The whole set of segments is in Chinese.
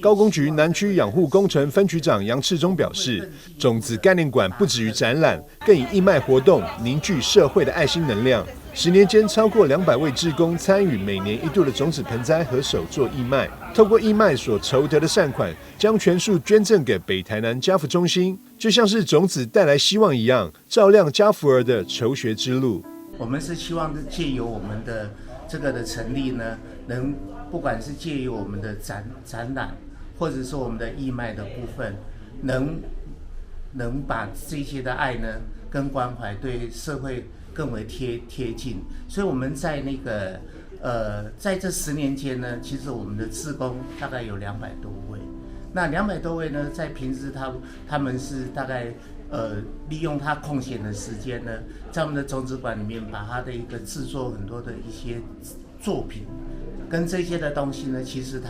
高工局南区养护工程分局长杨赤忠表示，种子概念馆不止于展览，更以义卖活动凝聚社会的爱心能量。10年间，超过200位志工参与每年1度的种子盆栽和手作义卖，透过义卖所筹得的善款，将全数捐赠给北台南家福中心，就像是种子带来希望一样，照亮家福儿的求学之路。我们是希望借由我们的这个的成立呢，能不管是借由我们的展览，或者是我们的义卖的部分，能把这些的爱呢跟关怀对社会更为贴近。所以我们在在这10年间呢，其实我们的志工大概有200多位。那200多位呢，在平时他们是大概利用他空闲的时间呢，在我们的种子馆里面把他的一个制作很多的一些作品，跟这些的东西呢，其实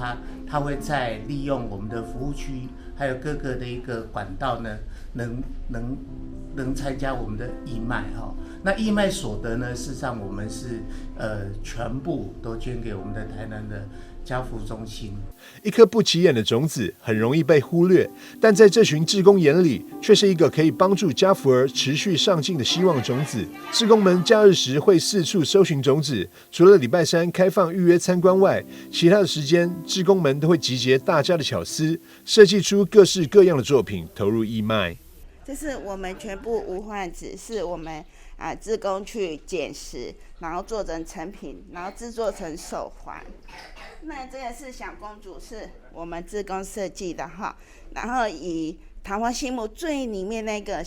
他会在利用我们的服务区，还有各个的一个管道呢，能参加我们的义卖哈。那义卖所得呢，事实上我们是全部都捐给我们的台南的家福中心。一颗不起眼的种子很容易被忽略，但在这群志工眼里，却是一个可以帮助家福儿持续上进的希望种子。志工们假日时会四处搜寻种子，除了礼拜3开放预约参观外，其他的时间，志工们都会集结大家的巧思，设计出各式各样的作品，投入义卖。这是我们全部无患子，是我们志工去捡拾，然后做成成品，然后制作成手环。那这个是小公主，是我们志工设计的哈，然后以桃花心木最里面那个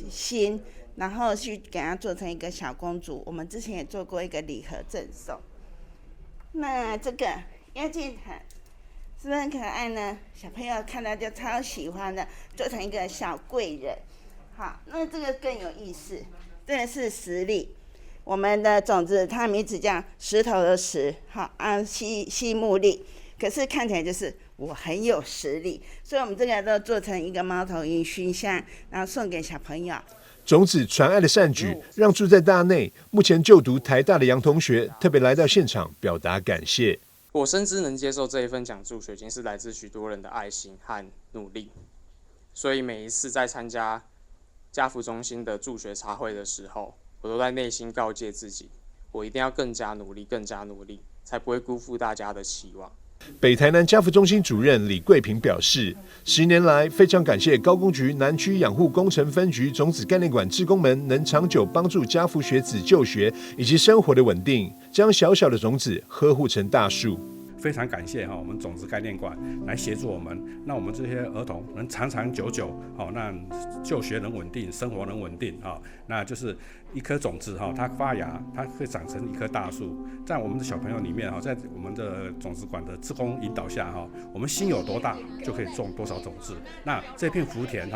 心，然后去给它做成一个小公主。我们之前也做过一个礼盒赠送。那这个妖精毯是不是很可爱呢？小朋友看到就超喜欢的，做成一个小贵人。好，那这个更有意思，这个是实力。我们的种子，它名字叫石头的石，好西木力，可是看起来就是我很有实力，所以我们这个都做成一个猫头鹰熏香，然后送给小朋友。种子传爱的善举，让住在大内、目前就读台大的杨同学特别来到现场表达感谢。我深知能接受这一份奖助学金是来自许多人的爱心和努力，所以每一次在参加家福中心的助学茶会的时候，我都在内心告诫自己，我一定要更加努力，才不会辜负大家的期望。北台南家福中心主任李桂平表示，10年来非常感谢高工局南区养护工程分局种子概念馆志工们能长久帮助家福学子就学以及生活的稳定，将小小的种子呵护成大树。非常感谢我们种子概念馆来协助我们，让我们这些儿童能长长久久，那就学能稳定，生活能稳定，那就是一颗种子，它发芽，它会长成一棵大树。在我们的小朋友里面，在我们的种子馆的志工引导下，我们心有多大，就可以种多少种子。那这片福田，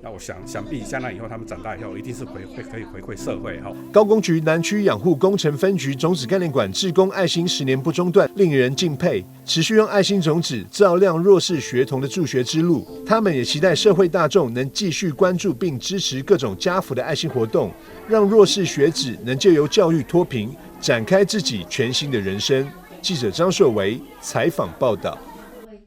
那我想必将来以后他们长大以后，一定是可以回馈社会。高工局南区养护工程分局种子概念馆志工爱心10年不中断，令人敬佩。持续用爱心种子照亮弱势学童的助学之路。他们也期待社会大众能继续关注并支持各种家福的爱心活动，让弱势学子能借由教育脱贫，展开自己全新的人生。记者张硕维采访报道。